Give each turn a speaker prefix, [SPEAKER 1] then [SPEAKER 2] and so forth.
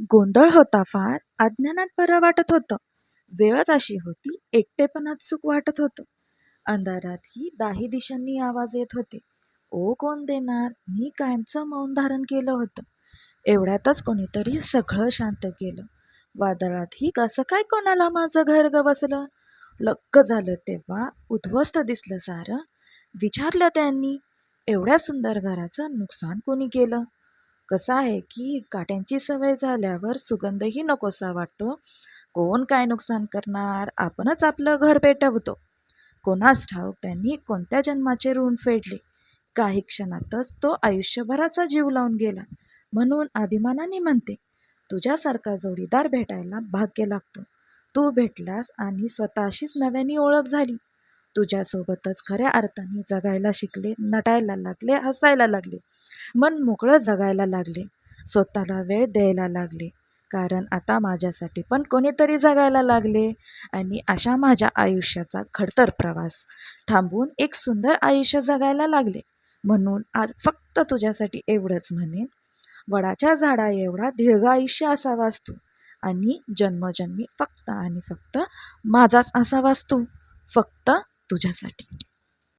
[SPEAKER 1] गोंधळ होता फार, अज्ञानात बरं वाटत होतं. वेळच अशी होती, एकटेपणात सुख वाटत होतं. अंधारातही दाही दिशांनी आवाज येत होते. ओ कोण देणार? मी कायमचं मौन धारण केलं होतं. एवढ्यातच कोणीतरी सगळं शांत केलं. वादळातही कसं काय कोणाला माझं घर गवसलं? लक्क झालं तेव्हा उद्ध्वस्त दिसलं सारं. विचारलं त्यांनी, एवढ्या सुंदर घराचं नुकसान कोणी केलं? कसं आहे की काट्यांची सवय झाल्यावर सुगंधही नकोसा वाटतो. कोण काय नुकसान करणार? आपणच आपलं घर पेटवतो. कोणास ठाऊक त्यांनी कोणत्या जन्माचे ऋण फेडले. काही क्षणातच तो आयुष्यभराचा जीव लावून गेला. म्हणून अभिमानाने म्हणते, तुझ्यासारखा जोडीदार भेटायला भाग्य लागतं. तू भेटलास आणि स्वतःशीच नव्याने ओळख झाली. तुझ्यासोबतच खऱ्या अर्थाने जगायला शिकले, नटायला लागले, हसायला लागले, मन मोकळं जगायला लागले, स्वतःला वेळ द्यायला लागले. कारण आता माझ्यासाठी पण कोणीतरी जगायला लागले. आणि अशा माझ्या आयुष्याचा खडतर प्रवास थांबवून एक सुंदर आयुष्य जगायला लागले. म्हणून आज फक्त तुझ्यासाठी एवढंच म्हणेन, वडाच्या झाडा एवढा दीर्घ आयुष्य असावास तू, आणि जन्मजन्मी फक्त आणि फक्त माझाच असावास तू, फक्त तुझ्यासाठी.